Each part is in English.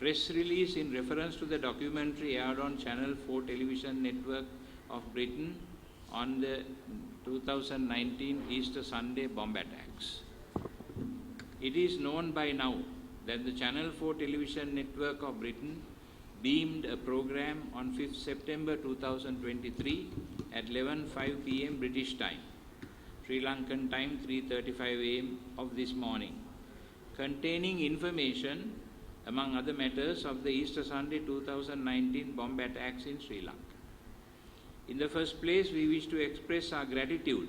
press release in reference to the documentary aired on Channel 4 television network of Britain on the 2019 Easter Sunday bomb attacks. It is known by now that the Channel 4 television network of Britain beamed a program on 5th September 2023 at 11:05 p.m. British time, Sri Lankan time 3:35 a.m. of this morning, containing information, among other matters, of the Easter Sunday 2019 bomb attacks in Sri Lanka. In the first place, we wish to express our gratitude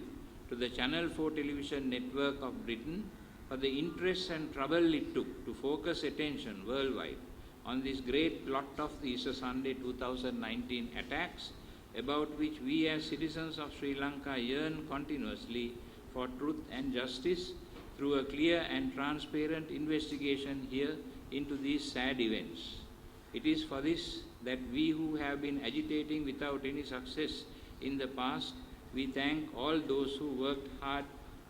to the Channel 4 television network of Britain for the interest and trouble it took to focus attention worldwide on this great plot of the Easter Sunday 2019 attacks, about which we as citizens of Sri Lanka yearn continuously for truth and justice through a clear and transparent investigation here into these sad events. It is for this that we who have been agitating without any success in the past, we thank all those who worked hard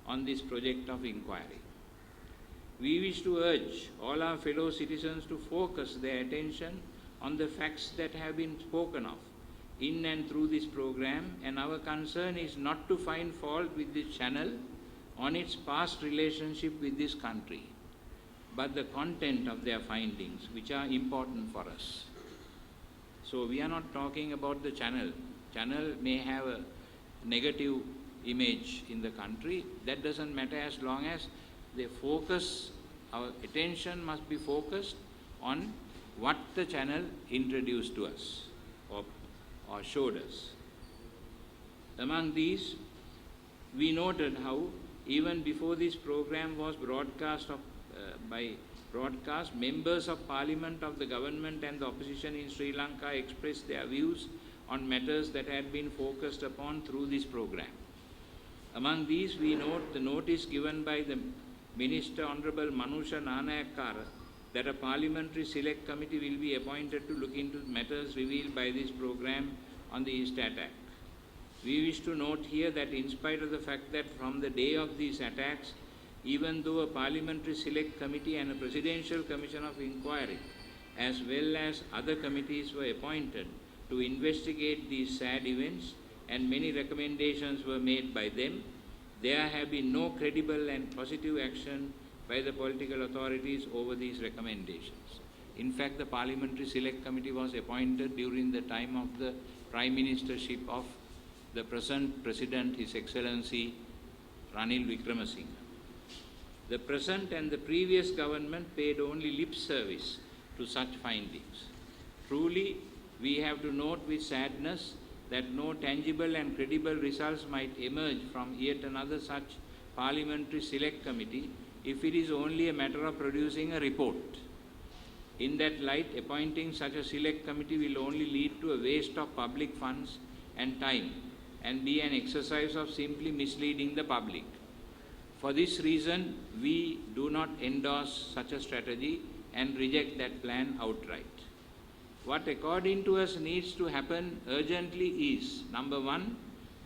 on this project of inquiry. We wish to urge all our fellow citizens to focus their attention on the facts that have been spoken of in and through this program, and our concern is not to find fault with this channel on its past relationship with this country, but the content of their findings, which are important for us. So we are not talking about the channel. Channel may have a negative image in the country. That doesn't matter as long as they focus, our attention must be focused on what the channel introduced to us or showed us. Among these, we noted how even before this program was broadcast, members of Parliament of the government and the opposition in Sri Lanka expressed their views on matters that had been focused upon through this program. Among these, we note the notice given by the Minister Honourable Manusha Nanayakara that a parliamentary select committee will be appointed to look into matters revealed by this program on the Easter attack. We wish to note here that in spite of the fact that from the day of these attacks, even though a parliamentary select committee and a presidential commission of inquiry, as well as other committees, were appointed to investigate these sad events, and many recommendations were made by them, there have been no credible and positive action by the political authorities over these recommendations. In fact, the Parliamentary Select Committee was appointed during the time of the Prime Ministership of the present President, His Excellency Ranil Wickremesinghe. The present and the previous government paid only lip service to such findings. Truly, we have to note with sadness that no tangible and credible results might emerge from yet another such Parliamentary Select Committee if it is only a matter of producing a report. In that light, appointing such a select committee will only lead to a waste of public funds and time and be an exercise of simply misleading the public. For this reason, we do not endorse such a strategy and reject that plan outright. What according to us needs to happen urgently is, number one,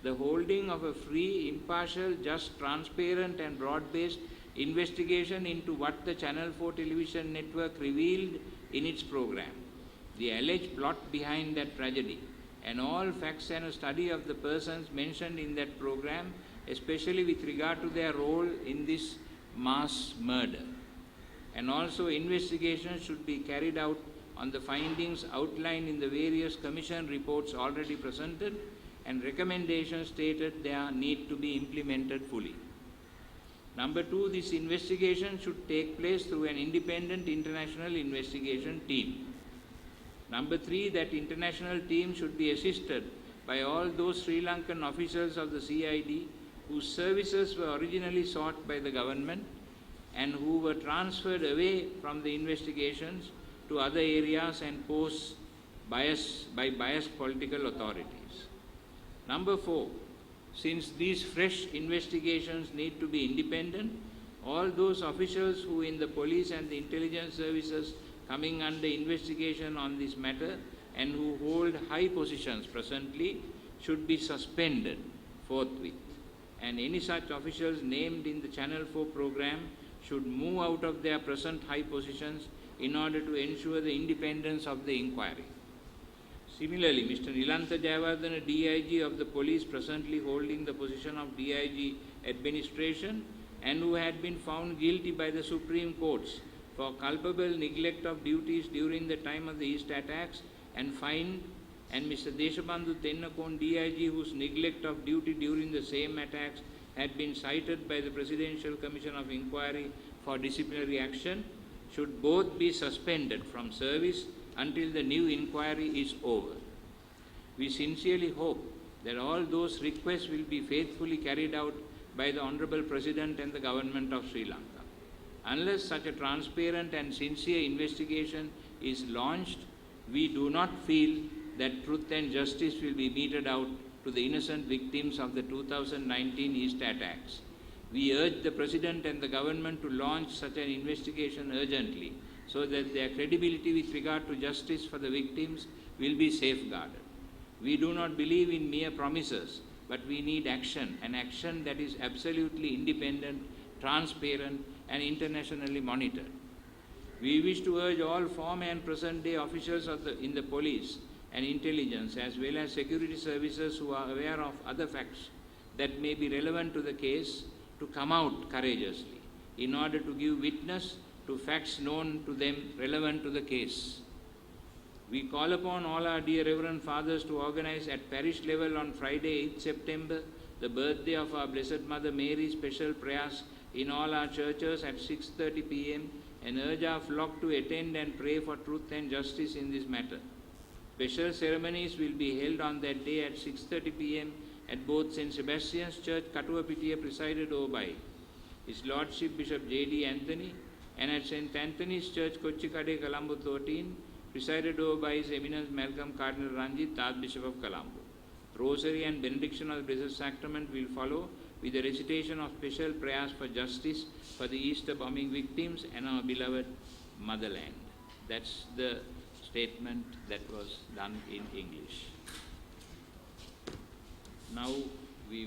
the holding of a free, impartial, just, transparent and broad-based investigation into what the Channel 4 television network revealed in its program, the alleged plot behind that tragedy, and all facts and a study of the persons mentioned in that program, especially with regard to their role in this mass murder. And also investigations should be carried out on the findings outlined in the various commission reports already presented, and recommendations stated there need to be implemented fully. Number two, this investigation should take place through an independent international investigation team. Number three, that international team should be assisted by all those Sri Lankan officials of the CID whose services were originally sought by the government and who were transferred away from the investigations to other areas and posts by biased political authorities. Number four, since these fresh investigations need to be independent, all those officials who in the police and the intelligence services coming under investigation on this matter and who hold high positions presently should be suspended forthwith, and any such officials named in the Channel 4 program should move out of their present high positions in order to ensure the independence of the inquiry. Similarly, Mr. Nilantha Jayawardena, DIG of the police, presently holding the position of DIG administration and who had been found guilty by the Supreme Courts for culpable neglect of duties during the time of the East attacks and fined, and Mr. Deshabandhu Tennakon, DIG, whose neglect of duty during the same attacks had been cited by the Presidential Commission of Inquiry for disciplinary action, should both be suspended from service until the new inquiry is over. We sincerely hope that all those requests will be faithfully carried out by the Honorable President and the Government of Sri Lanka. Unless such a transparent and sincere investigation is launched, we do not feel that truth and justice will be meted out to the innocent victims of the 2019 East attacks. We urge the President and the Government to launch such an investigation urgently so that their credibility with regard to justice for the victims will be safeguarded. We do not believe in mere promises, but we need action, an action that is absolutely independent, transparent, and internationally monitored. We wish to urge all former and present-day officials in the police and intelligence, as well as security services who are aware of other facts that may be relevant to the case, to come out courageously in order to give witness to facts known to them relevant to the case. We call upon all our dear Reverend Fathers to organize at parish level on Friday, 8th September, the birthday of our Blessed Mother Mary, special prayers in all our churches at 6:30 p.m. and urge our flock to attend and pray for truth and justice in this matter. Special ceremonies will be held on that day at 6:30 p.m. at both St. Sebastian's Church, Katuwapitiya, presided over by His Lordship Bishop J.D. Anthony, and at St. Anthony's Church, Kochikade, Colombo 13, presided over by His Eminence Malcolm Cardinal Ranjit, Archbishop of Colombo. Rosary and benediction of the Blessed Sacrament will follow with the recitation of special prayers for justice for the Easter bombing victims and our beloved motherland. That's the statement that was done in English. Now we will